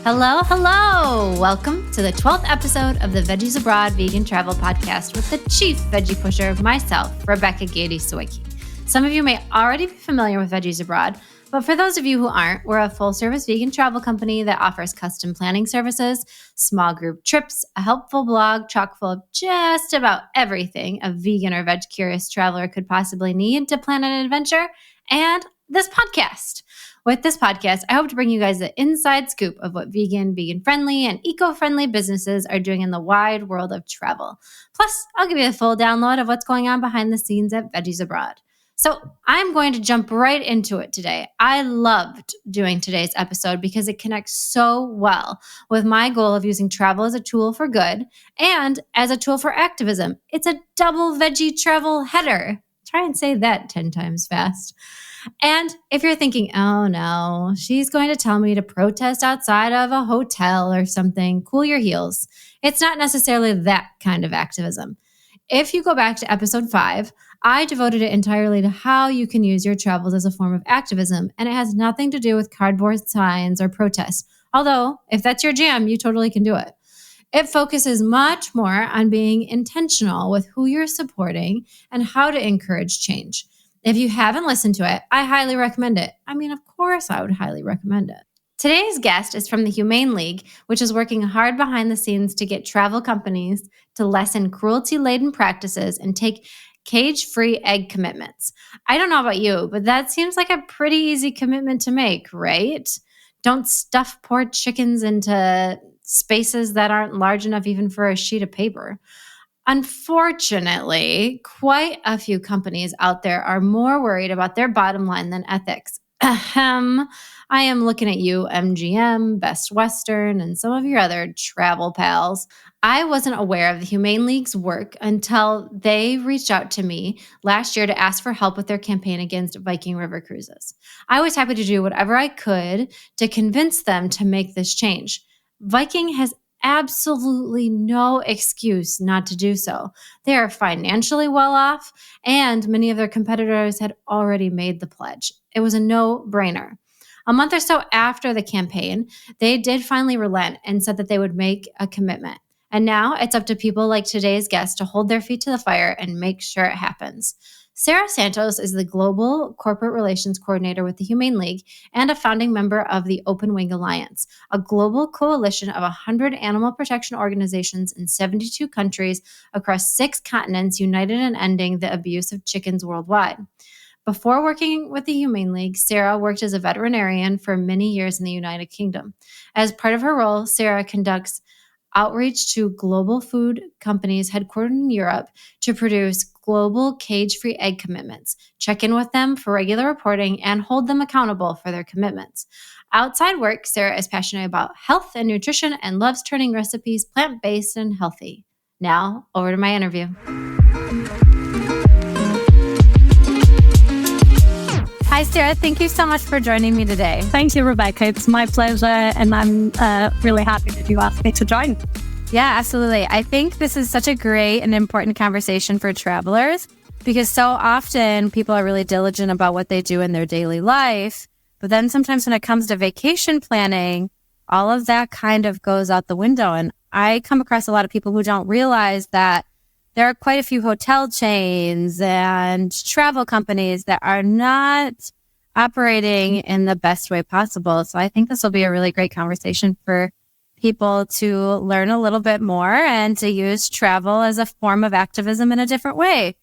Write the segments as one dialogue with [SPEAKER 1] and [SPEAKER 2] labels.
[SPEAKER 1] Hello, hello! Welcome to the 12th episode of the Veggies Abroad Vegan Travel Podcast with the chief veggie pusher, myself, Rebecca Gade Sawicki. Some of you may already be familiar with Veggies Abroad, but for those of you who aren't, we're a full-service vegan travel company that offers custom planning services, small group trips, a helpful blog chock full of just about everything a vegan or veg-curious traveler could possibly need to plan an adventure, and this podcast. With this podcast, I hope to bring you guys the inside scoop of what vegan-friendly, and eco-friendly businesses are doing in the wide world of travel. Plus, I'll give you a full download of what's going on behind the scenes at Veggies Abroad. So I'm going to jump right into it today. I loved doing today's episode because it connects so well with my goal of using travel as a tool for good and as a tool for activism. It's a double veggie travel header. Try and say that 10 times fast. And if you're thinking, oh no, she's going to tell me to protest outside of a hotel or something, cool your heels. It's not necessarily that kind of activism. If you go back to episode 5, I devoted it entirely to how you can use your travels as a form of activism, and it has nothing to do with cardboard signs or protests. Although, if that's your jam, you totally can do it. It focuses much more on being intentional with who you're supporting and how to encourage change. If you haven't listened to it, I highly recommend it. I mean, of course I would highly recommend it. Today's guest is from the Humane League, which is working hard behind the scenes to get travel companies to lessen cruelty-laden practices and take cage-free egg commitments. I don't know about you, but that seems like a pretty easy commitment to make, right? Don't stuff poor chickens into spaces that aren't large enough even for a sheet of paper. Unfortunately, quite a few companies out there are more worried about their bottom line than ethics. Ahem. I am looking at you, MGM, Best Western, and some of your other travel pals. I wasn't aware of the Humane League's work until they reached out to me last year to ask for help with their campaign against Viking River cruises. I was happy to do whatever I could to convince them to make this change. Viking has absolutely no excuse not to do so. They are financially well off, and many of their competitors had already made the pledge. It was a no-brainer. A month or so after the campaign, they did finally relent and said that they would make a commitment. And now it's up to people like today's guest to hold their feet to the fire and make sure it happens. Sara Santos is the Global Corporate Relations Coordinator with the Humane League and a founding member of the Open Wing Alliance, a global coalition of 100 animal protection organizations in 72 countries across 6 continents united in ending the abuse of chickens worldwide. Before working with the Humane League, Sara worked as a veterinarian for many years in the United Kingdom. As part of her role, Sara conducts outreach to global food companies headquartered in Europe to produce global cage-free egg commitments, check in with them for regular reporting, and hold them accountable for their commitments. Outside work, Sara is passionate about health and nutrition and loves turning recipes plant-based and healthy. Now, over to my interview. Hi, Sara. Thank you so much for joining me today.
[SPEAKER 2] Thank you, Rebecca. It's my pleasure, and I'm really happy that you asked me to join.
[SPEAKER 1] Yeah, absolutely. I think this is such a great and important conversation for travelers because so often people are really diligent about what they do in their daily life. But then sometimes when it comes to vacation planning, all of that kind of goes out the window. And I come across a lot of people who don't realize that there are quite a few hotel chains and travel companies that are not operating in the best way possible. So I think this will be a really great conversation for people to learn a little bit more and to use travel as a form of activism in a different way.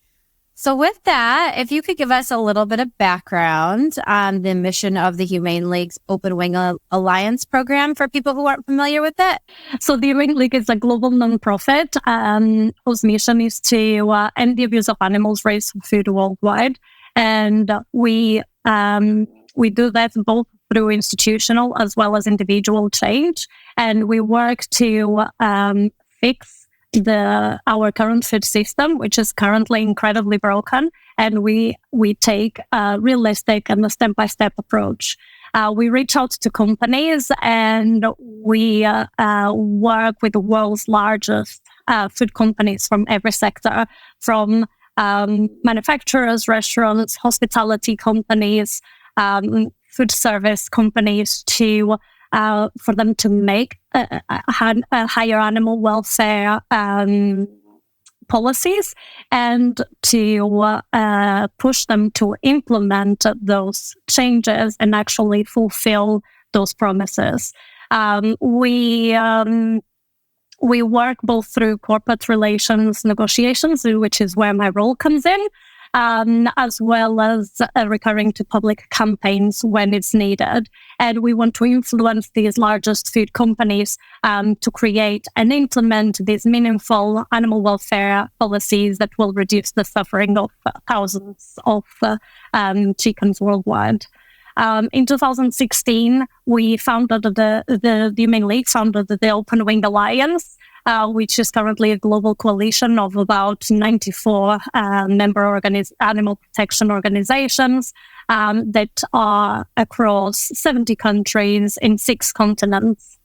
[SPEAKER 1] So with that, if you could give us a little bit of background on the mission of the Humane League's Open Wing Alliance program for people who aren't familiar with it.
[SPEAKER 2] So the Humane League is a global nonprofit whose mission is to end the abuse of animals raised for food worldwide. And we do that both through institutional as well as individual change. And we work to fix our current food system, which is currently incredibly broken, and we take a realistic and a step-by-step approach. We reach out to companies, and we work with the world's largest food companies from every sector, from manufacturers, restaurants, hospitality companies, food service companies, to for them to make a higher animal welfare policies and to push them to implement those changes and actually fulfill those promises. We work both through corporate relations negotiations, which is where my role comes in, as well as recurring to public campaigns when it's needed. And we want to influence these largest food companies to create and implement these meaningful animal welfare policies that will reduce the suffering of thousands of chickens worldwide. In 2016, we founded the Humane League, founded the Open Wing Alliance, which is currently a global coalition of about 94 member animal protection organizations that are across 70 countries in 6 continents.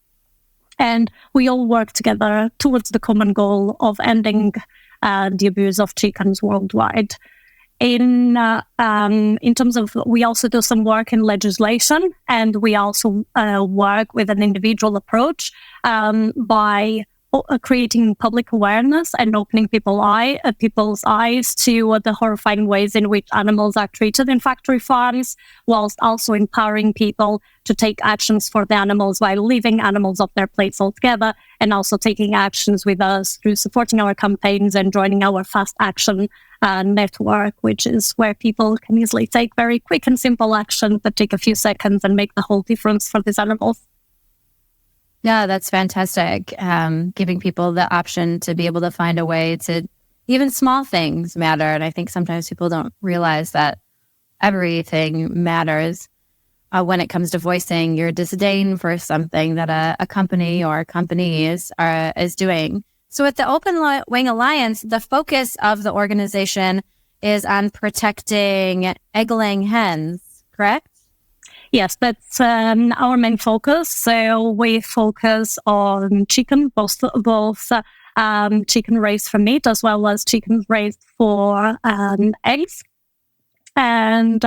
[SPEAKER 2] And we all work together towards the common goal of ending the abuse of chickens worldwide. In terms of, we also do some work in legislation, and we also work with an individual approach by creating public awareness and opening people's eyes to the horrifying ways in which animals are treated in factory farms, whilst also empowering people to take actions for the animals by leaving animals off their plates altogether, and also taking actions with us through supporting our campaigns and joining our fast action network, which is where people can easily take very quick and simple action that take a few seconds and make the whole difference for these animals.
[SPEAKER 1] Yeah, that's fantastic. Giving people the option to be able to find a way to, even small things matter. And I think sometimes people don't realize that everything matters when it comes to voicing your disdain for something that a company or companies is doing. So at the Open Wing Alliance, the focus of the organization is on protecting egg-laying hens, correct?
[SPEAKER 2] Yes, that's our main focus. So we focus on chicken, both chicken raised for meat as well as chicken raised for eggs. And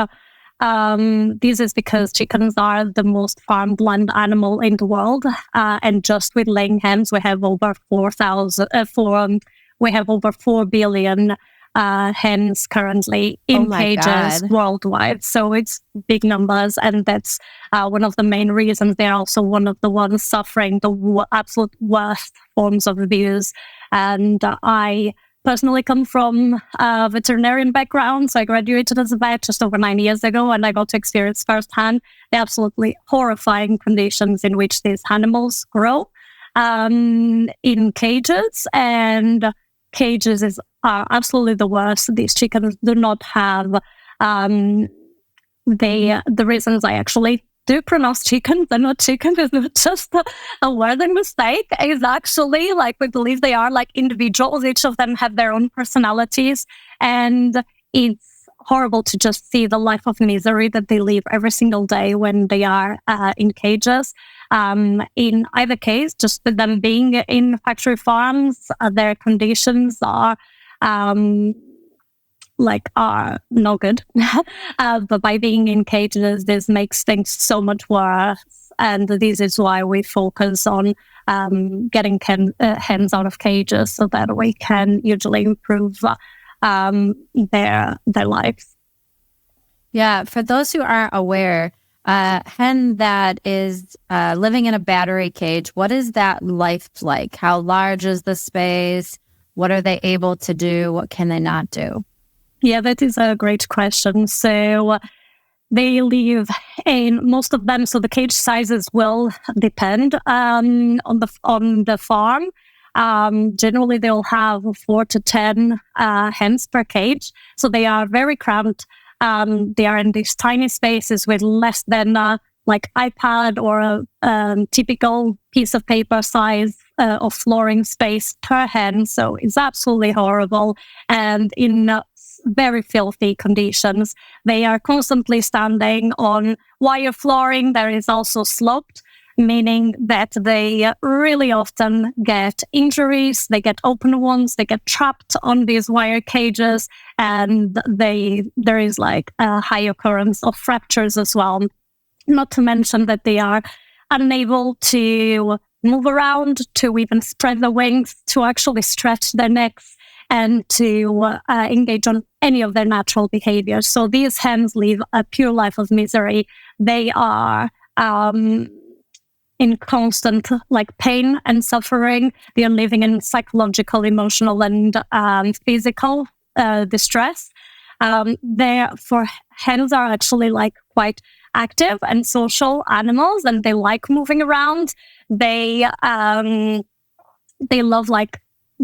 [SPEAKER 2] this is because chickens are the most farmed land animal in the world. And just with laying hens, we have over 4 billion hens currently in cages worldwide. So it's big numbers, and that's one of the main reasons. They're also one of the ones suffering the absolute worst forms of abuse. And I personally come from a veterinarian background, so I graduated as a vet just over 9 years ago, and I got to experience firsthand the absolutely horrifying conditions in which these animals grow in cages. And cages are absolutely the worst. These chickens do not have the reasons I actually do pronounce chicken. They're not chicken. It's not just a wording mistake. It's actually we believe they are like individuals. Each of them have their own personalities, and it's horrible to just see the life of misery that they live every single day when they are in cages. In either case, just them being in factory farms, their conditions are no good. But by being in cages, this makes things so much worse. And this is why we focus on getting hens out of cages, so that we can usually improve their lives.
[SPEAKER 1] Yeah, for those who aren't aware, hen that is living in a battery cage, what is that life like? How large is the space? What are they able to do? What can they not do?
[SPEAKER 2] Yeah, that is a great question. So they live in, most of them, so the cage sizes will depend on the farm. Generally, they'll have 4 to 10 hens per cage. So they are very cramped. They are in these tiny spaces with less than iPad or a typical piece of paper size of flooring space per hen. So it's absolutely horrible. And in very filthy conditions. They are constantly standing on wire flooring. There is also sloped, meaning that they really often get injuries. They get open wounds. They get trapped on these wire cages, and there is a high occurrence of fractures as well. Not to mention that they are unable to move around, to even spread their wings, to actually stretch their necks, and to engage on any of their natural behaviors. So these hens live a pure life of misery. They are in constant pain and suffering. They are living in psychological, emotional, and physical distress. Therefore, hens are actually quite active and social animals, and they like moving around. They love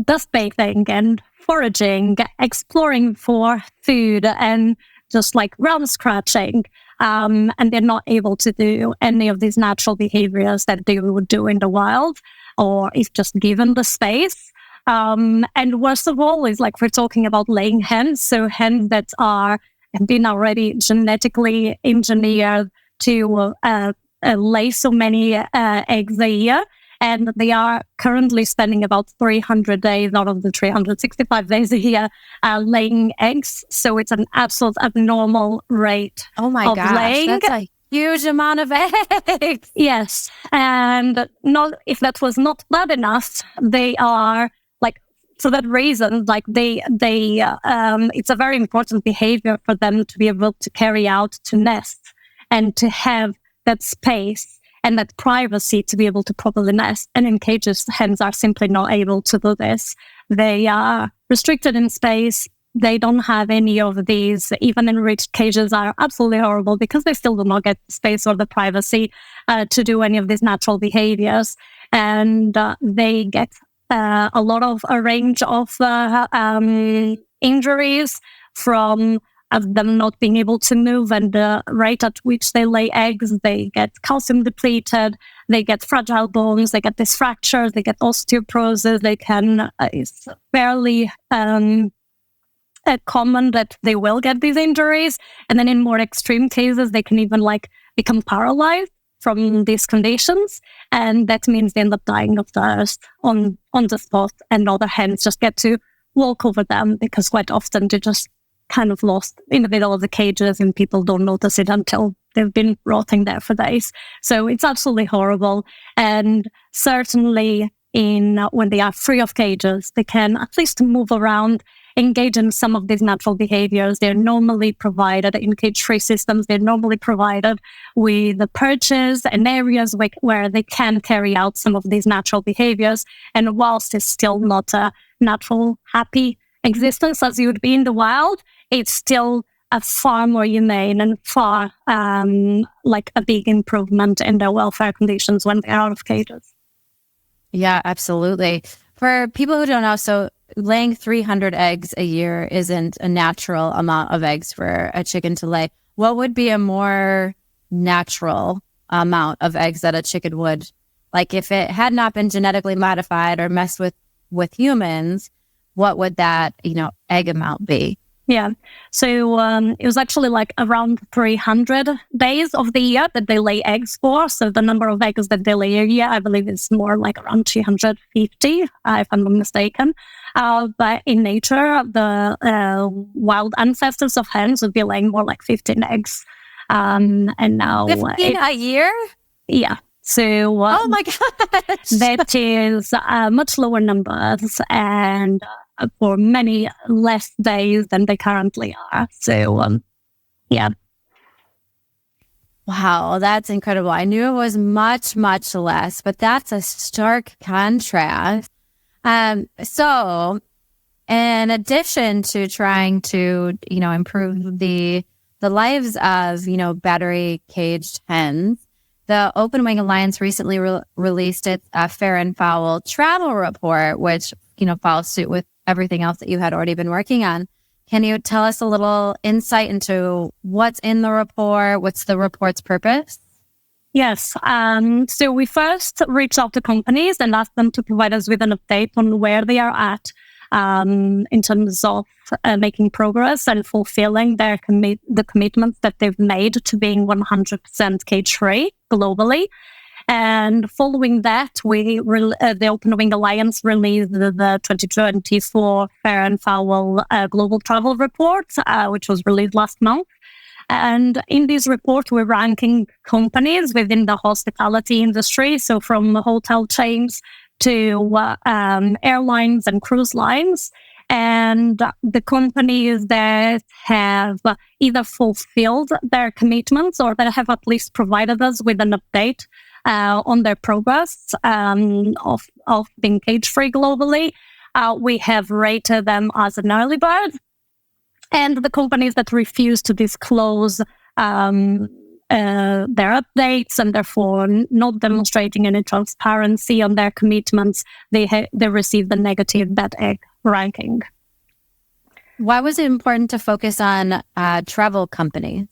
[SPEAKER 2] dust bathing and foraging, exploring for food, and just ground scratching. And they're not able to do any of these natural behaviors that they would do in the wild, or if just given the space. And worst of all is we're talking about laying hens, so hens that have been already genetically engineered to lay so many eggs a year. And they are currently spending about 300 days out of the 365 days a year laying eggs. So it's an absolute abnormal rate
[SPEAKER 1] of laying. That's a huge amount of eggs.
[SPEAKER 2] Yes. And if that was not bad enough, they are for that reason, it's a very important behavior for them to be able to carry out, to nest, and to have that space and that privacy to be able to properly nest. And in cages, hens are simply not able to do this. They are restricted in space. They don't have any of these. Even enriched cages are absolutely horrible because they still do not get the space or the privacy to do any of these natural behaviors. And they get a range of injuries from them not being able to move, and the rate at which they lay eggs. They get calcium depleted, they get fragile bones, they get these fractures, they get osteoporosis. They can, it's fairly common that they will get these injuries. And then in more extreme cases, they can even become paralyzed from these conditions, and that means they end up dying of thirst on the spot, and other hens just get to walk over them because quite often they're just kind of lost in the middle of the cages and people don't notice it until they've been rotting there for days. So it's absolutely horrible. And certainly when they are free of cages, they can at least move around, engage in some of these natural behaviors. They're normally provided in cage-free systems. They're normally provided with the perches and areas where they can carry out some of these natural behaviors. And whilst it's still not a natural, happy existence as you would be in the wild, it's still a far more humane and far a big improvement in their welfare conditions when they're out of cages.
[SPEAKER 1] Yeah, absolutely. For people who don't know, so laying 300 eggs a year isn't a natural amount of eggs for a chicken to lay. What would be a more natural amount of eggs that a chicken would, if it had not been genetically modified or messed with humans, what would that, egg amount be?
[SPEAKER 2] Yeah. So it was actually around 300 days of the year that they lay eggs for. So the number of eggs that they lay a year, I believe, is more around 250, if I'm not mistaken. But in nature, the wild ancestors of hens would be laying more 15 eggs. And now
[SPEAKER 1] 15 a year?
[SPEAKER 2] Yeah. So
[SPEAKER 1] oh my gosh,
[SPEAKER 2] that is much lower numbers and for many less days than they currently are. So yeah.
[SPEAKER 1] Wow, that's incredible. I knew it was much, much less, but that's a stark contrast. So in addition to trying to, improve the lives of, battery caged hens, the Open Wing Alliance recently released its Fair and Foul travel report, which, follows suit with everything else that you had already been working on. Can you tell us a little insight into what's in the report? What's the report's purpose?
[SPEAKER 2] Yes. So we first reached out to companies and asked them to provide us with an update on where they are at in terms of making progress and fulfilling the commitments that they've made to being 100% cage-free globally. And following that, the Open Wing Alliance released the 2024 Fair and Foul Global Travel Report, which was released last month. And in this report, we're ranking companies within the hospitality industry, so from hotel chains to airlines and cruise lines. And the companies that have either fulfilled their commitments or that have at least provided us with an update on their progress of being cage-free globally, we have rated them as an early bird. And the companies that refuse to disclose their updates and therefore not demonstrating any transparency on their commitments, they receive the negative bad egg ranking.
[SPEAKER 1] Why was it important to focus on travel companies?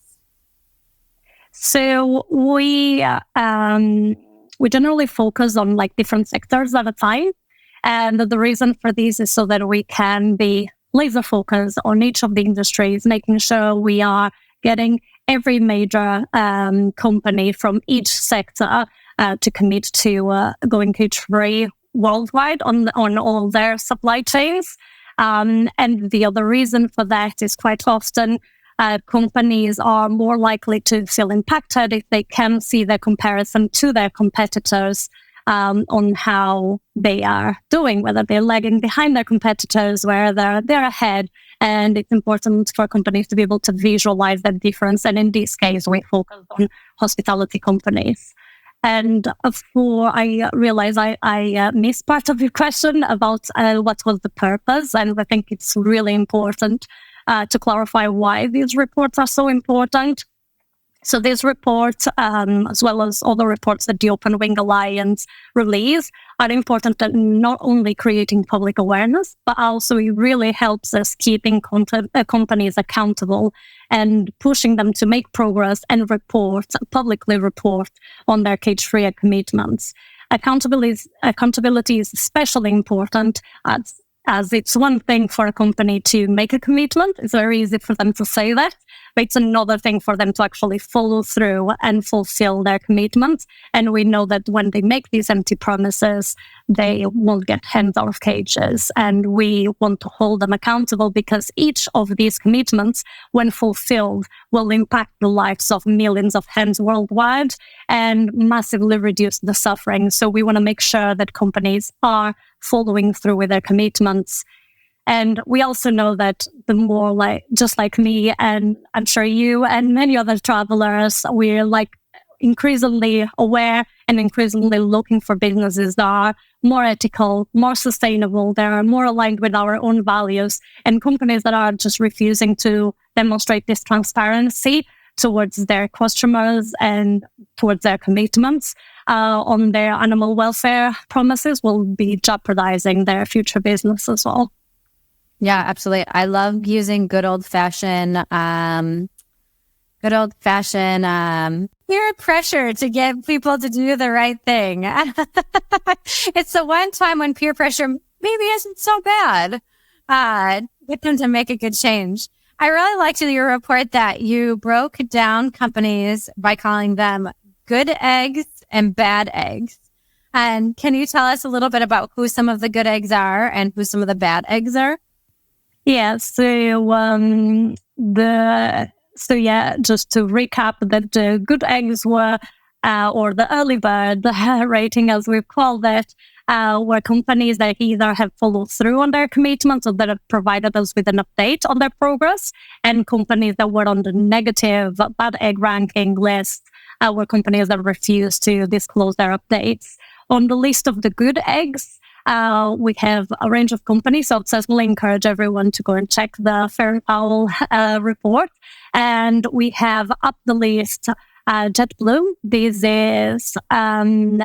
[SPEAKER 2] So we generally focus on like different sectors at a time, and the reason for this is so that we can be laser focused on each of the industries, making sure we are getting every major company from each sector to commit to going cage-free worldwide on all their supply chains. And the other reason for that is quite often companies are more likely to feel impacted if they can see the comparison to their competitors on how they are doing, whether they're lagging behind their competitors, where they're ahead. And it's important for companies to be able to visualize that difference. And in this case, we focus on hospitality companies. And before I realize I missed part of your question about what was the purpose. And I think it's really important to clarify why these reports are so important. So this report, as well as other reports that the Open Wing Alliance release, are important at not only creating public awareness, but also it really helps us keeping companies accountable and pushing them to make progress and publicly report on their cage-free commitments. Accountability is especially important as it's one thing for a company to make a commitment. It's very easy for them to say that, but it's another thing for them to actually follow through and fulfill their commitments. And we know that when they make these empty promises, they won't get hens out of cages. And we want to hold them accountable because each of these commitments, when fulfilled, will impact the lives of millions of hens worldwide and massively reduce the suffering. So we want to make sure that companies are following through with their commitments. And we also know that the more just like me, and I'm sure you and many other travelers, we're increasingly aware and increasingly looking for businesses that are more ethical, more sustainable, that are more aligned with our own values, and companies that are just refusing to demonstrate this transparency towards their customers and towards their commitments on their animal welfare promises will be jeopardizing their future business as well.
[SPEAKER 1] Yeah, absolutely. I love using good old fashioned peer pressure to get people to do the right thing. It's the one time when peer pressure maybe isn't so bad. Get them to make a good change. I really liked in your report that you broke down companies by calling them good eggs and bad eggs. And can you tell us a little bit about who some of the good eggs are and who some of the bad eggs are?
[SPEAKER 2] Yeah, just to recap, that the good eggs were, or the early bird rating, as we've called it, were companies that either have followed through on their commitments or that have provided us with an update on their progress, and companies that were on the negative bad egg ranking list were companies that refused to disclose their updates. On the list of the good eggs, we have a range of companies, so I'd certainly encourage everyone to go and check the Fair and Foul report. And we have up the list JetBlue. This is an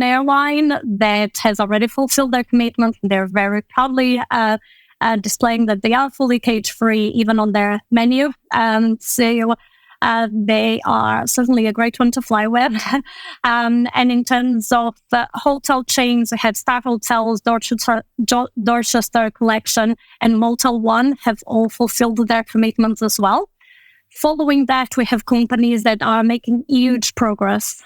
[SPEAKER 2] airline that has already fulfilled their commitment. They're very proudly displaying that they are fully cage-free, even on their menu. So they are certainly a great one to fly with. And in terms of hotel chains, we have Star Hotels, Dorchester Collection, and Motel One have all fulfilled their commitments as well. Following that, we have companies that are making huge progress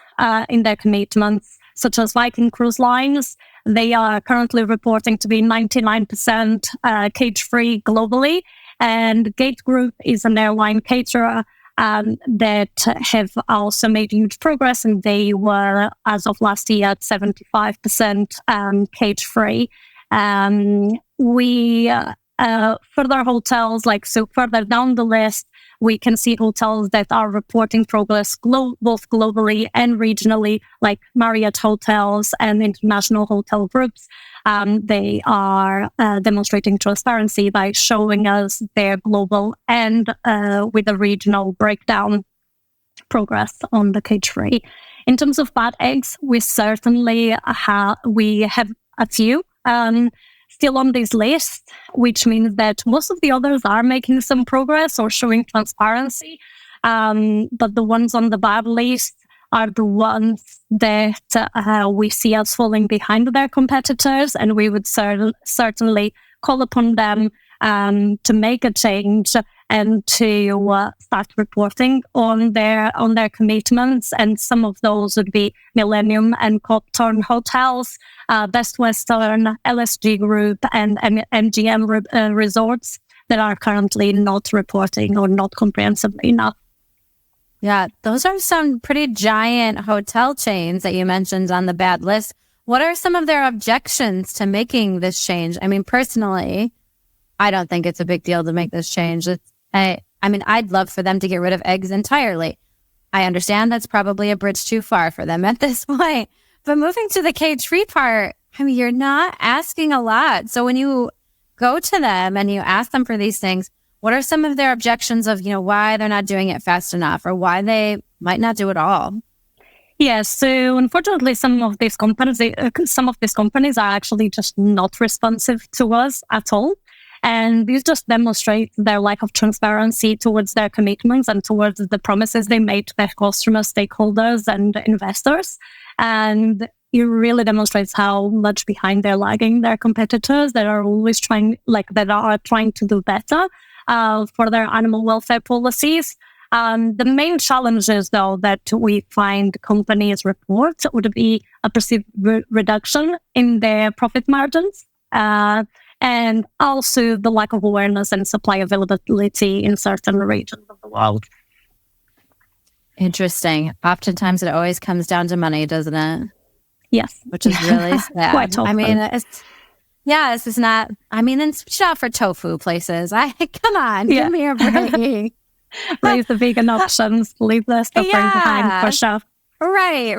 [SPEAKER 2] in their commitments, such as Viking Cruise Lines. They are currently reporting to be 99% cage-free globally. And Gate Group is an airline caterer that have also made huge progress, and they were, as of last year, at 75% cage-free. We further hotels, further down the list, we can see hotels that are reporting progress both globally and regionally, like Marriott hotels and international hotel groups. They are demonstrating transparency by showing us their global and with a regional breakdown progress on the cage-free. In terms of bad eggs, we certainly have a few still on this list, which means that most of the others are making some progress or showing transparency. But the ones on the bad list are the ones that we see as falling behind their competitors, and we would certainly call upon them to make a change and to start reporting on their commitments. And some of those would be Millennium and Copthorne Hotels, Best Western, LSG Group, and MGM Resorts that are currently not reporting or not comprehensively enough.
[SPEAKER 1] Yeah, those are some pretty giant hotel chains that you mentioned on the bad list. What are some of their objections to making this change? I mean, personally, I don't think it's a big deal to make this change. I mean, I'd love for them to get rid of eggs entirely. I understand that's probably a bridge too far for them at this point. But moving to the cage-free part, I mean, you're not asking a lot. So when you go to them and you ask them for these things, what are some of their objections of, why they're not doing it fast enough or why they might not do it all?
[SPEAKER 2] Yes, so unfortunately, some of these companies are actually just not responsive to us at all. And this just demonstrates their lack of transparency towards their commitments and towards the promises they made to their customers, stakeholders, and investors. And it really demonstrates how much behind they're lagging their competitors that are always trying to do better for their animal welfare policies. The main challenges, though, that we find companies report would be a perceived reduction in their profit margins, and also the lack of awareness and supply availability in certain regions of the world.
[SPEAKER 1] Interesting. Oftentimes it always comes down to money, doesn't it?
[SPEAKER 2] Yes.
[SPEAKER 1] Which is really sad.
[SPEAKER 2] Quite often.
[SPEAKER 1] I mean, this is not, then switch out for tofu places. Come on, give me a break.
[SPEAKER 2] Raise the vegan options, leave the stuff behind for sure.
[SPEAKER 1] Right.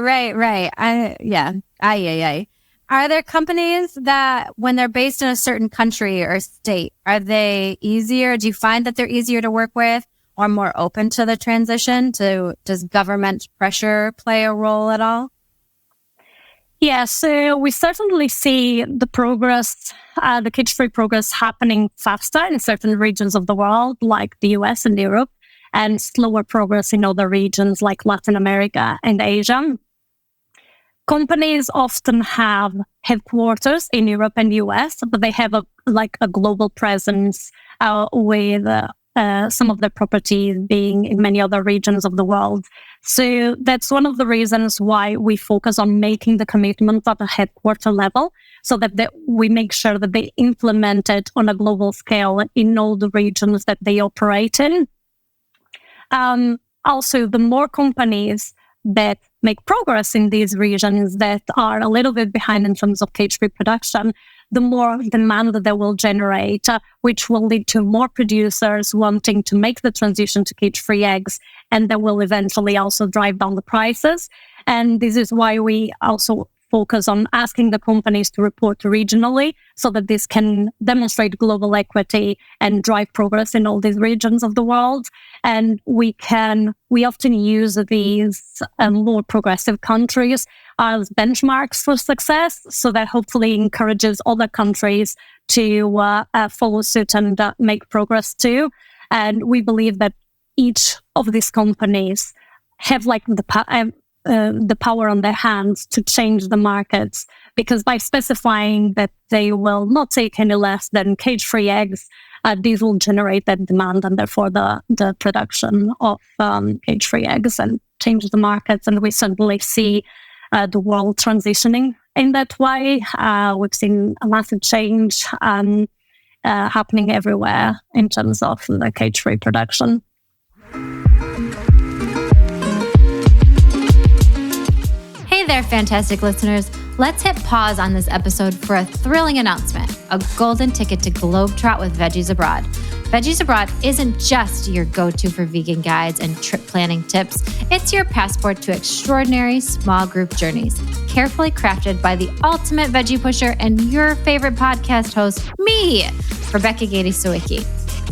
[SPEAKER 1] Are there companies that, when they're based in a certain country or state, are they easier? Do you find that they're easier to work with or more open to the transition? Does government pressure play a role at all?
[SPEAKER 2] Yeah, so we certainly see the progress, the cage-free progress happening faster in certain regions of the world, like the US and Europe, and slower progress in other regions like Latin America and Asia. Companies often have headquarters in Europe and US, but they have a global presence with some of their properties being in many other regions of the world. So that's one of the reasons why we focus on making the commitments at a headquarter level, so that we make sure that they implement it on a global scale in all the regions that they operate in. Also, the more companies that make progress in these regions that are a little bit behind in terms of cage-free production, the more demand that they will generate, which will lead to more producers wanting to make the transition to cage-free eggs, and that will eventually also drive down the prices. And this is why we also focus on asking the companies to report regionally, so that this can demonstrate global equity and drive progress in all these regions of the world. And we often use these more progressive countries as benchmarks for success, so that hopefully encourages other countries to follow suit and make progress too. And we believe that each of these companies have the power on their hands to change the markets, because by specifying that they will not take any less than cage-free eggs, these will generate that demand, and therefore the production of cage-free eggs, and change the markets. And we certainly see the world transitioning in that way. We've seen a massive change happening everywhere in terms of the cage-free production.
[SPEAKER 1] there, fantastic listeners. Let's hit pause on this episode for a thrilling announcement, a golden ticket to Globetrot with Veggies Abroad. Veggies Abroad isn't just your go-to for vegan guides and trip planning tips. It's your passport to extraordinary small group journeys, carefully crafted by the ultimate veggie pusher and your favorite podcast host, me, Rebecca Gade Sawicki.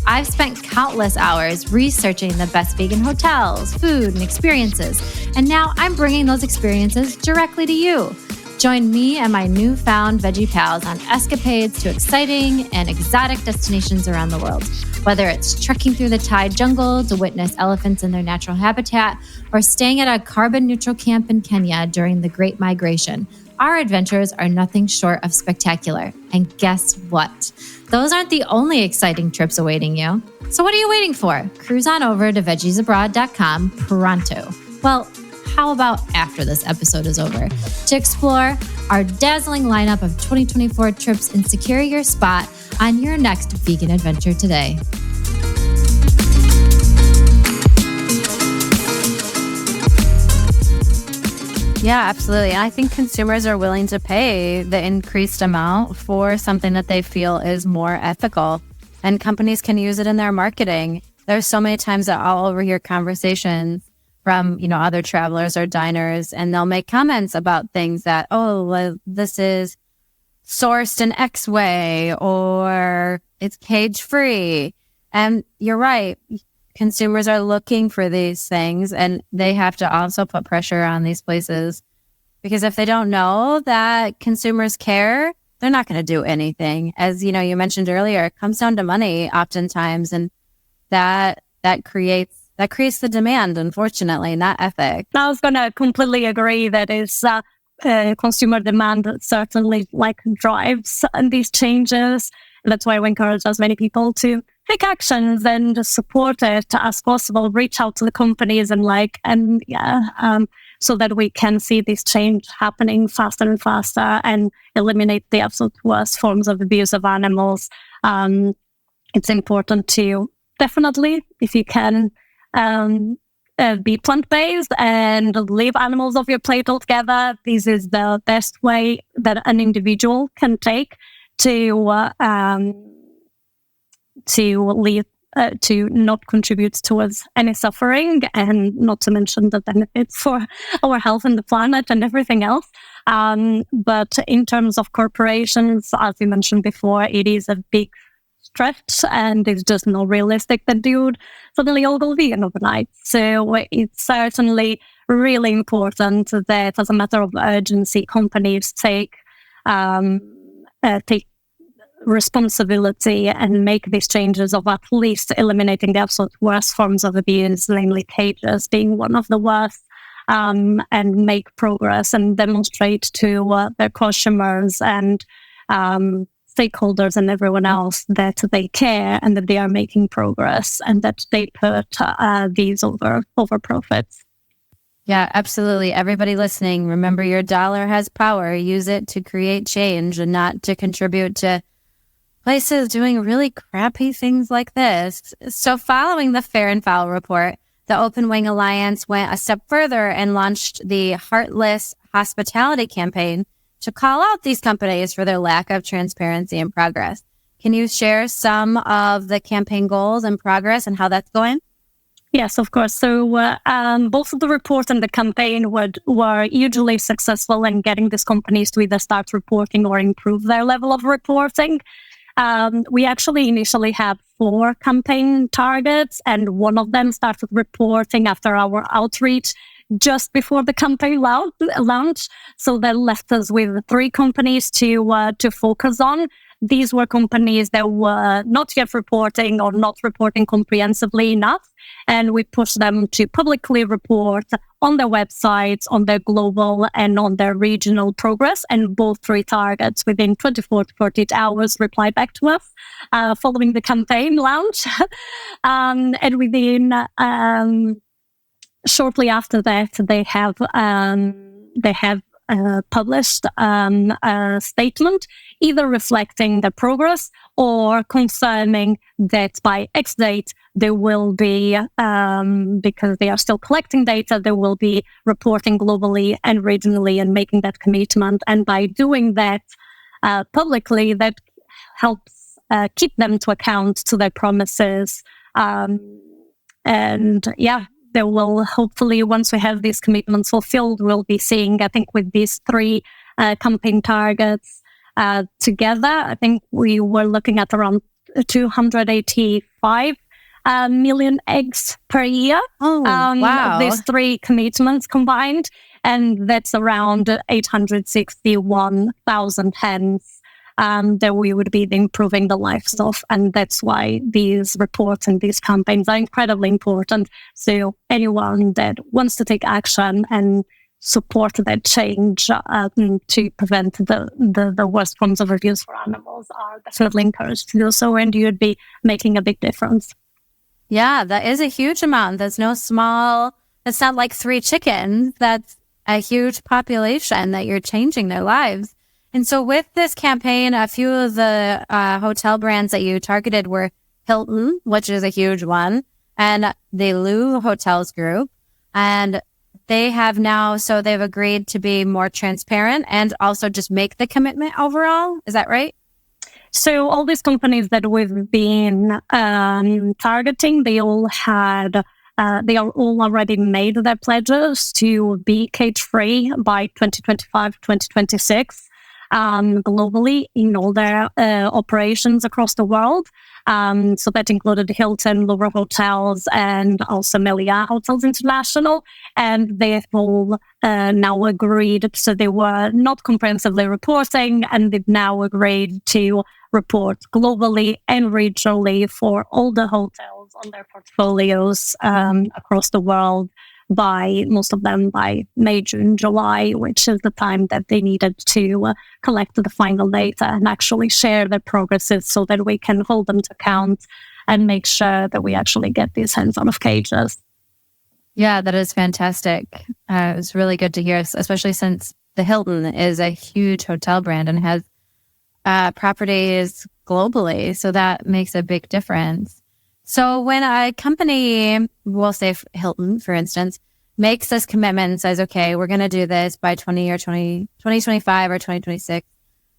[SPEAKER 1] I've spent countless hours researching the best vegan hotels, food, and experiences, and now I'm bringing those experiences directly to you. Join me and my newfound veggie pals on escapades to exciting and exotic destinations around the world. Whether it's trekking through the Thai jungle to witness elephants in their natural habitat, or staying at a carbon-neutral camp in Kenya during the Great Migration, our adventures are nothing short of spectacular. And guess what? Those aren't the only exciting trips awaiting you. So what are you waiting for? Cruise on over to veggiesabroad.com pronto. Well, how about after this episode is over to explore our dazzling lineup of 2024 trips and secure your spot on your next vegan adventure today.
[SPEAKER 3] Yeah, absolutely. I think consumers are willing to pay the increased amount for something that they feel is more ethical, and companies can use it in their marketing. There's so many times that I'll overhear conversations from, other travelers or diners, and they'll make comments about things that, this is sourced in X way, or it's cage free. And you're right. Consumers are looking for these things, and they have to also put pressure on these places, because if they don't know that consumers care, they're not going to do anything. As you mentioned earlier, it comes down to money oftentimes, and that creates the demand, unfortunately, not ethics.
[SPEAKER 2] I was going to completely agree that is consumer demand that certainly drives these changes. And that's why we encourage as many people to take actions and support it as possible, reach out to the companies so that we can see this change happening faster and faster and eliminate the absolute worst forms of abuse of animals. It's important to definitely, if you can, be plant-based and leave animals off your plate altogether. This is the best way that an individual can take to not contribute towards any suffering, and not to mention the benefits for our health and the planet and everything else. But in terms of corporations, as you mentioned before, it is a big stretch, and it's just not realistic that they would suddenly all go vegan overnight. So it's certainly really important that, as a matter of urgency, companies take responsibility and make these changes of at least eliminating the absolute worst forms of abuse, namely cages being one of the worst, and make progress and demonstrate to their customers and stakeholders and everyone else that they care and that they are making progress and that they put these over profits.
[SPEAKER 3] Yeah, absolutely. Everybody listening, remember your dollar has power. Use it to create change and not to contribute to places doing really crappy things like this. So following the Fair and Foul report, the Open Wing Alliance went a step further and launched the Heartless Hospitality campaign to call out these companies for their lack of transparency and progress. Can you share some of the campaign goals and progress and how that's going?
[SPEAKER 2] Yes, of course. So both the report and the campaign were hugely successful in getting these companies to either start reporting or improve their level of reporting. We actually initially had 4 campaign targets, and one of them started reporting after our outreach just before the campaign launch. So that left us with 3 companies to focus on. These were companies that were not yet reporting or not reporting comprehensively enough. And we pushed them to publicly report on their websites, on their global and on their regional progress. And both 3 targets within 24 to 48 hours replied back to us following the campaign launch. And within shortly after that, they have published a statement, either reflecting the progress or confirming that by X date there will be, because they are still collecting data, they will be reporting globally and regionally and making that commitment. And by doing that publicly, that helps keep them to account to their promises. They will hopefully, once we have these commitments fulfilled, we'll be seeing, I think, with these 3 campaign targets together, I think we were looking at around 285 million eggs per year.
[SPEAKER 3] Wow.
[SPEAKER 2] These 3 commitments combined, and that's around 861,000 hens that we would be improving the lives of. And that's why these reports and these campaigns are incredibly important. So anyone that wants to take action and support that change to prevent the worst forms of abuse for animals are definitely encouraged to do so, and you'd be making a big difference.
[SPEAKER 3] Yeah, that is a huge amount. That's no small, that's not like 3 chickens. That's a huge population that you're changing their lives. And so with this campaign, a few of the hotel brands that you targeted were Hilton, which is a huge one, and the Lou Hotels Group. And they have now, so they've agreed to be more transparent and also just make the commitment overall. Is that right?
[SPEAKER 2] So all these companies that we've been targeting, they all are all already made their pledges to be cage-free by 2025, 2026. Globally in all their operations across the world. So that included Hilton, Louvre Hotels, and also Melia Hotels International. And they've all now agreed, so they were not comprehensively reporting, and they've now agreed to report globally and regionally for all the hotels on their portfolios across the world, by most of them by May, June, July, which is the time that they needed to collect the final data and actually share their progresses so that we can hold them to account and make sure that we actually get these hens out of cages.
[SPEAKER 3] Yeah, that is fantastic. It was really good to hear, especially since the Hilton is a huge hotel brand and has properties globally. So that makes a big difference. So when a company, we'll say Hilton, for instance, makes this commitment and says, okay, we're going to do this by 2025 or 2026,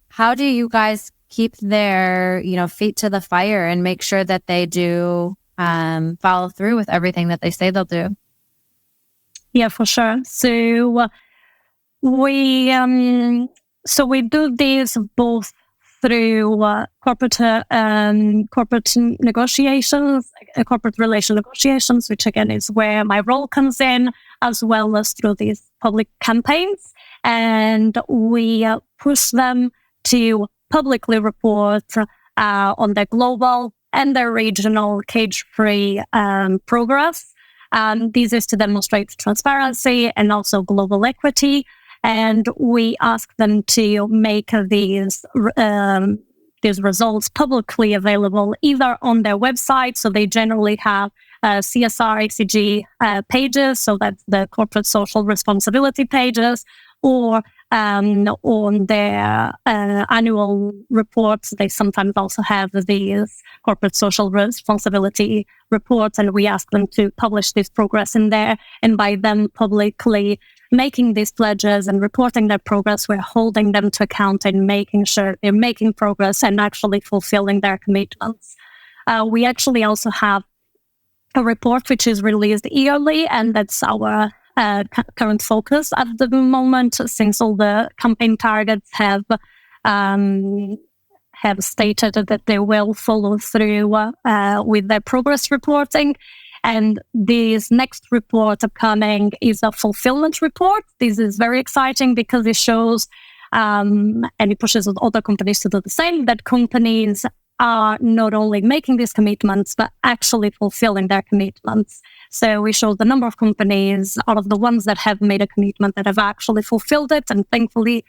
[SPEAKER 3] how do you guys keep their feet to the fire and make sure that they do follow through with everything that they say they'll do?
[SPEAKER 2] Yeah, for sure. So we do this both through corporate negotiations, corporate relation negotiations, which again is where my role comes in, as well as through these public campaigns. And we push them to publicly report on their global and their regional cage-free progress. This is to demonstrate transparency and also global equity. And we ask them to make these results publicly available either on their website, so they generally have CSR, ESG pages, so that's the corporate social responsibility pages, or on their annual reports. They sometimes also have these corporate social responsibility reports, and we ask them to publish this progress in there. And by them publicly making these pledges and reporting their progress, we're holding them to account and making sure they're making progress and actually fulfilling their commitments. We actually also have a report which is released yearly, and that's our current focus at the moment, since all the campaign targets have stated that they will follow through with their progress reporting. And this next report upcoming is a fulfillment report. This is very exciting because it shows, and it pushes other companies to do the same, that companies are not only making these commitments, but actually fulfilling their commitments. So we show the number of companies out of the ones that have made a commitment that have actually fulfilled it. And thankfully,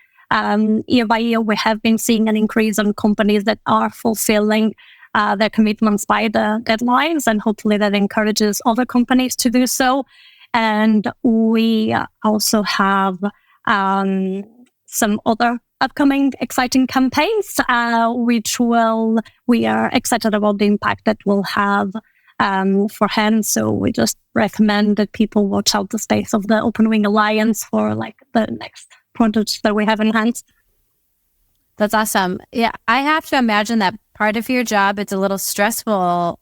[SPEAKER 2] year by year, we have been seeing an increase on companies that are fulfilling their commitments by the deadlines, and hopefully that encourages other companies to do so. And we also have some other upcoming exciting campaigns, which we are excited about the impact that will have for hens. So we just recommend that people watch out the space of the Open Wing Alliance for like the next projects that we have in hand.
[SPEAKER 3] That's awesome. Yeah, I have to imagine that part of your job, it's a little stressful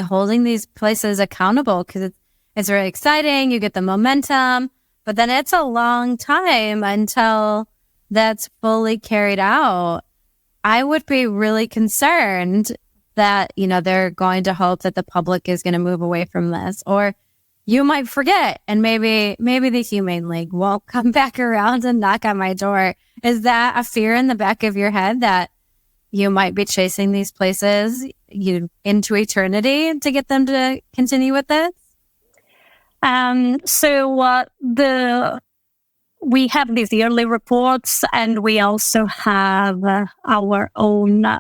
[SPEAKER 3] holding these places accountable because it's very exciting. You get the momentum, but then it's a long time until that's fully carried out. I would be really concerned that, they're going to hope that the public is going to move away from this, or you might forget, and maybe the Humane League won't come back around and knock on my door. Is that a fear in the back of your head that you might be chasing these places into eternity to get them to continue with this?
[SPEAKER 2] We have these yearly reports, and we also have our own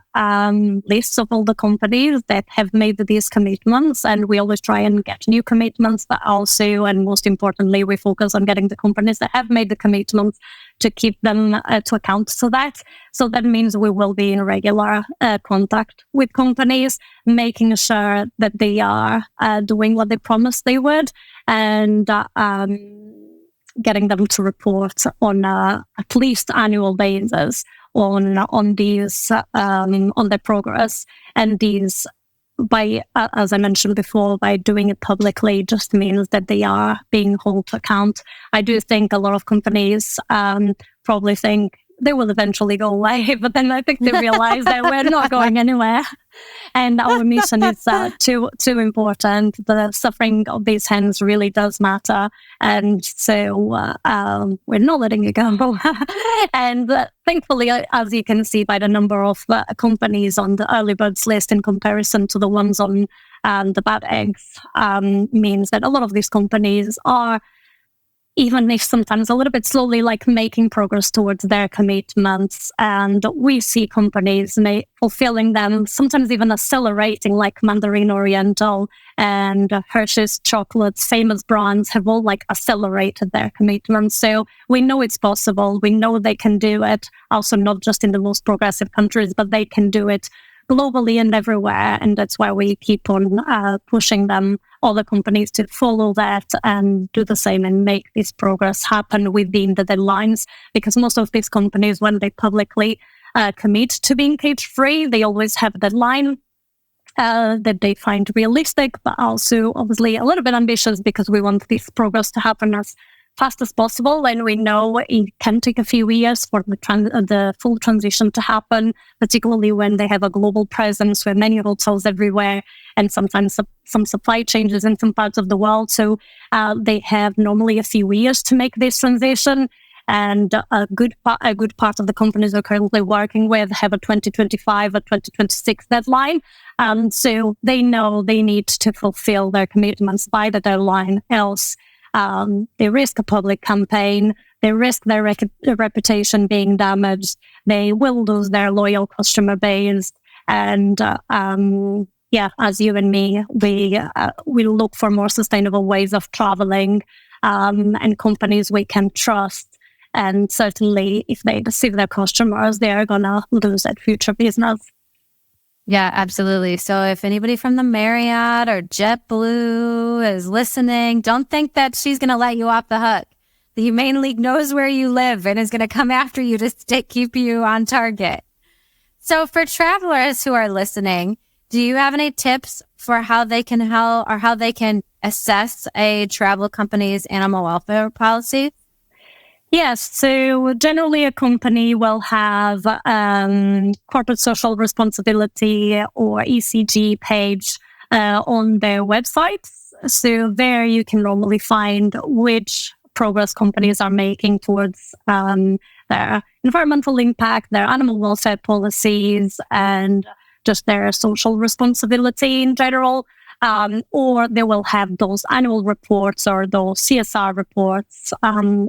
[SPEAKER 2] lists of all the companies that have made these commitments, and we always try and get new commitments, but also, and most importantly, we focus on getting the companies that have made the commitments to keep them to account to that. So that means we will be in regular contact with companies, making sure that they are doing what they promised they would, and getting them to report on at least annual basis on these on their progress. And these, by as I mentioned before, by doing it publicly, just means that they are being held to account. I do think a lot of companies probably think they will eventually go away, but then I think they realize that we're not going anywhere, and our mission is too important. The suffering of these hens really does matter, and so we're not letting it go. And thankfully, as you can see by the number of companies on the early birds list in comparison to the ones on the bad eggs, means that a lot of these companies are, even if sometimes a little bit slowly, like making progress towards their commitments. And we see companies fulfilling them, sometimes even accelerating, like Mandarin Oriental and Hershey's chocolates, famous brands have all like accelerated their commitments. So we know it's possible. We know they can do it. Also, not just in the most progressive countries, but they can do it globally and everywhere. And that's why we keep on pushing them, all the companies, to follow that and do the same and make this progress happen within the deadlines. Because most of these companies, when they publicly commit to being cage-free, they always have a deadline that they find realistic, but also obviously a little bit ambitious, because we want this progress to happen as fast as possible. And we know it can take a few years for the full transition to happen, particularly when they have a global presence with many hotels everywhere, and sometimes some supply changes in some parts of the world. So they have normally a few years to make this transition. And a good part of the companies we're currently working with have a 2025 or 2026 deadline. So they know they need to fulfill their commitments by the deadline, else they risk a public campaign, they risk their reputation being damaged, they will lose their loyal customer base. And as you and me, we look for more sustainable ways of traveling, and companies we can trust. And certainly if they deceive their customers, they are going to lose that future business.
[SPEAKER 3] Yeah, absolutely. So if anybody from the Marriott or JetBlue is listening, don't think that she's going to let you off the hook. The Humane League knows where you live and is going to come after you to keep you on target. So for travelers who are listening, do you have any tips for how they can help or how they can assess a travel company's animal welfare policy?
[SPEAKER 2] Yes, so generally a company will have corporate social responsibility or ESG page on their websites. So there you can normally find which progress companies are making towards their environmental impact, their animal welfare policies, and just their social responsibility in general. Or they will have those annual reports or those CSR reports.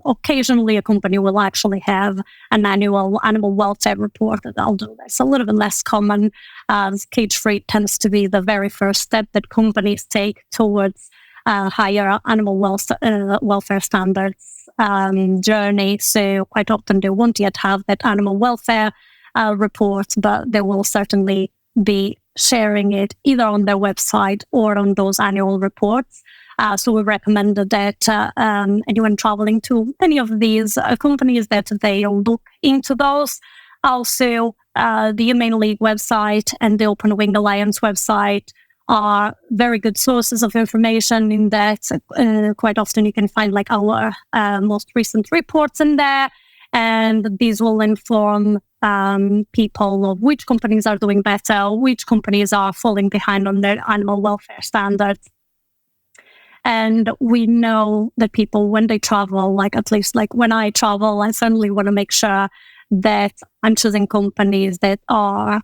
[SPEAKER 2] Occasionally, a company will actually have an annual animal welfare report, although that's a little bit less common, as cage-free tends to be the very first step that companies take towards higher animal welfare standards journey. So quite often they won't yet have that animal welfare report, but they will certainly be sharing it either on their website or on those annual reports. So we recommend that anyone traveling to any of these companies that they look into those. Also, the Humane League website and the Open Wing Alliance website are very good sources of information in that. Quite often you can find like our most recent reports in there, and these will inform people of which companies are doing better, which companies are falling behind on their animal welfare standards. And we know that people, when they travel, like at least like when I travel, I certainly want to make sure that I'm choosing companies that are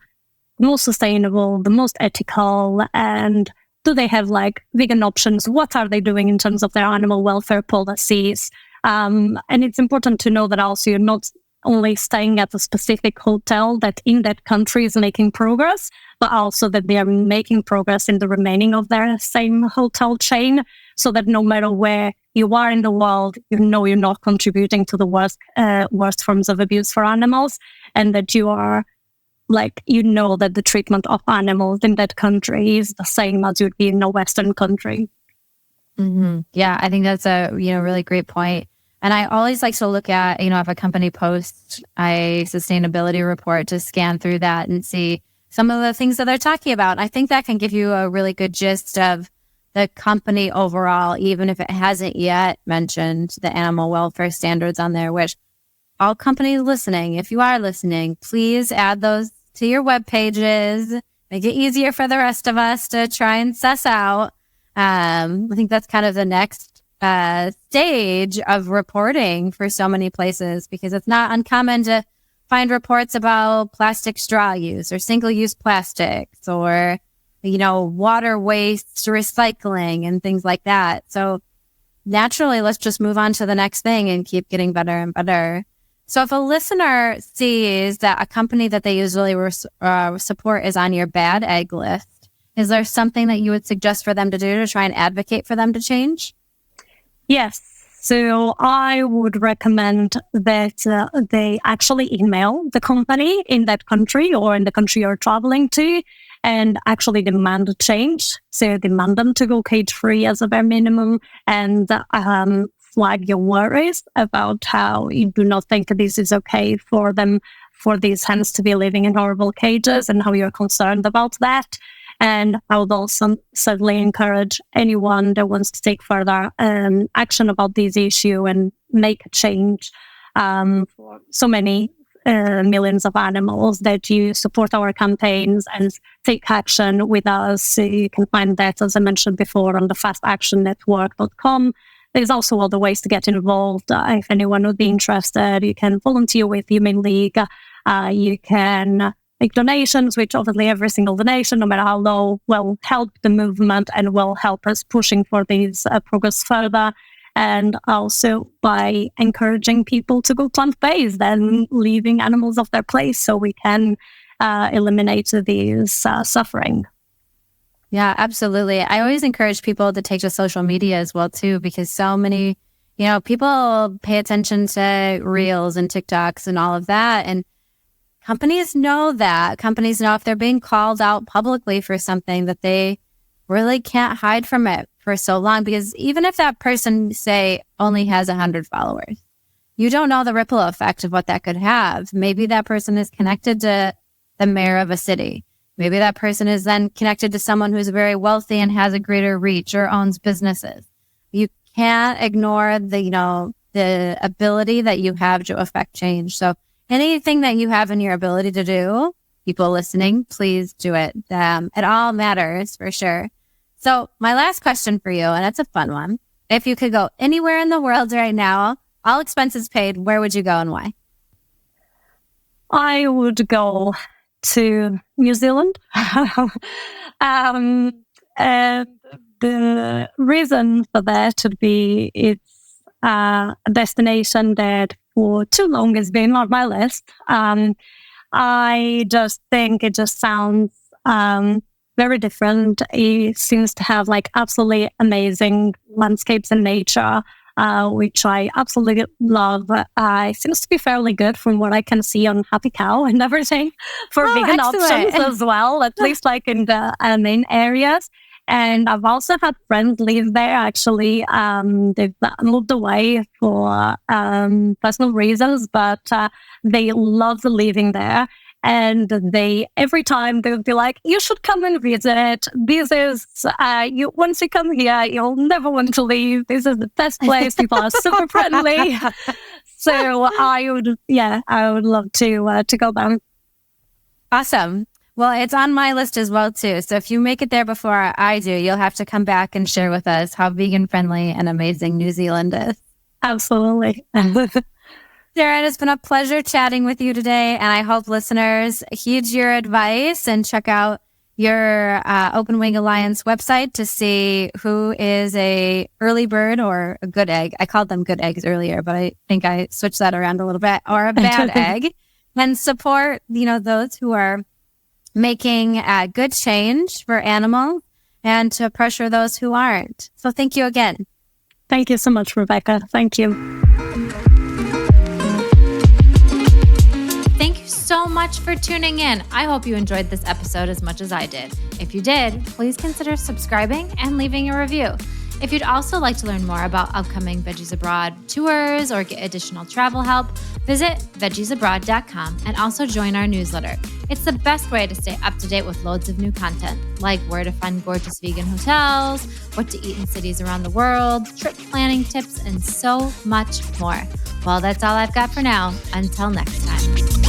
[SPEAKER 2] the most sustainable, the most ethical, and do they have like vegan options? What are they doing in terms of their animal welfare policies? And it's important to know that also you're not only staying at a specific hotel that in that country is making progress, but also that they are making progress in the remaining of their same hotel chain, so that no matter where you are in the world, you know you're not contributing to the worst forms of abuse for animals, and that you are like, you know that the treatment of animals in that country is the same as you'd be in a Western country.
[SPEAKER 3] Mm-hmm. Yeah, I think that's a really great point. And I always like to look at, if a company posts a sustainability report, to scan through that and see some of the things that they're talking about. I think that can give you a really good gist of the company overall, even if it hasn't yet mentioned the animal welfare standards on there, which all companies listening, if you are listening, please add those to your web pages. Make it easier for the rest of us to try and suss out. I think that's kind of the next stage of reporting for so many places, because it's not uncommon to find reports about plastic straw use or single-use plastics or, water waste recycling and things like that. So naturally, let's just move on to the next thing and keep getting better and better. So if a listener sees that a company that they usually support is on your bad egg list, is there something that you would suggest for them to do to try and advocate for them to change?
[SPEAKER 2] Yes. So I would recommend that they actually email the company in that country or in the country you're traveling to and actually demand a change. So demand them to go cage-free as a bare minimum, and flag your worries about how you do not think that this is okay for them, for these hens to be living in horrible cages, and how you're concerned about that. And I would also certainly encourage anyone that wants to take further action about this issue and make a change for so many millions of animals, that you support our campaigns and take action with us. So you can find that, as I mentioned before, on the fastactionnetwork.com. There's also other ways to get involved. If anyone would be interested, you can volunteer with Humane League. You can make donations, which obviously every single donation, no matter how low, will help the movement and will help us pushing for these progress further. And also by encouraging people to go plant-based and leaving animals off their place, so we can eliminate these suffering.
[SPEAKER 3] Yeah, absolutely. I always encourage people to take to social media as well, too, because so many, people pay attention to Reels and TikToks and all of that. And companies know that. Companies know if they're being called out publicly for something, that they really can't hide from it for so long. Because even if that person, say, only has 100 followers, you don't know the ripple effect of what that could have. Maybe that person is connected to the mayor of a city. Maybe that person is then connected to someone who's very wealthy and has a greater reach or owns businesses. You can't ignore the ability that you have to affect change. So anything that you have in your ability to do, people listening, please do it. It all matters for sure. So my last question for you, and it's a fun one. If you could go anywhere in the world right now, all expenses paid, where would you go and why?
[SPEAKER 2] I would go to New Zealand. And the reason for that would be it's a destination that for too long has been on my list. I just think it just sounds very different. It seems to have like absolutely amazing landscapes and nature, which I absolutely love. It seems to be fairly good from what I can see on Happy Cow and everything for vegan options as well, at least like in the main areas. And I've also had friends live there, actually. They've moved away for personal reasons, but they love living there. And every time they'll be like, you should come and visit. This is, once you come here, you'll never want to leave. This is the best place. People are super friendly. So I would love to go back.
[SPEAKER 3] Awesome. Well, it's on my list as well, too. So if you make it there before I do, you'll have to come back and share with us how vegan-friendly and amazing New Zealand is.
[SPEAKER 2] Absolutely.
[SPEAKER 3] Sara, it's been a pleasure chatting with you today, and I hope listeners heed your advice and check out your Open Wing Alliance website to see who is a early bird or a good egg. I called them good eggs earlier, but I think I switched that around a little bit, or a bad egg, and support, those who are making good change for animals and to pressure those who aren't. So thank you again.
[SPEAKER 2] Thank you so much, Rebecca. Thank you.
[SPEAKER 1] Thank you so much for tuning in. I hope you enjoyed this episode as much as I did. If you did, please consider subscribing and leaving a review. If you'd also like to learn more about upcoming Veggies Abroad tours or get additional travel help, visit veggiesabroad.com and also join our newsletter. It's the best way to stay up to date with loads of new content, like where to find gorgeous vegan hotels, what to eat in cities around the world, trip planning tips, and so much more. Well, that's all I've got for now. Until next time.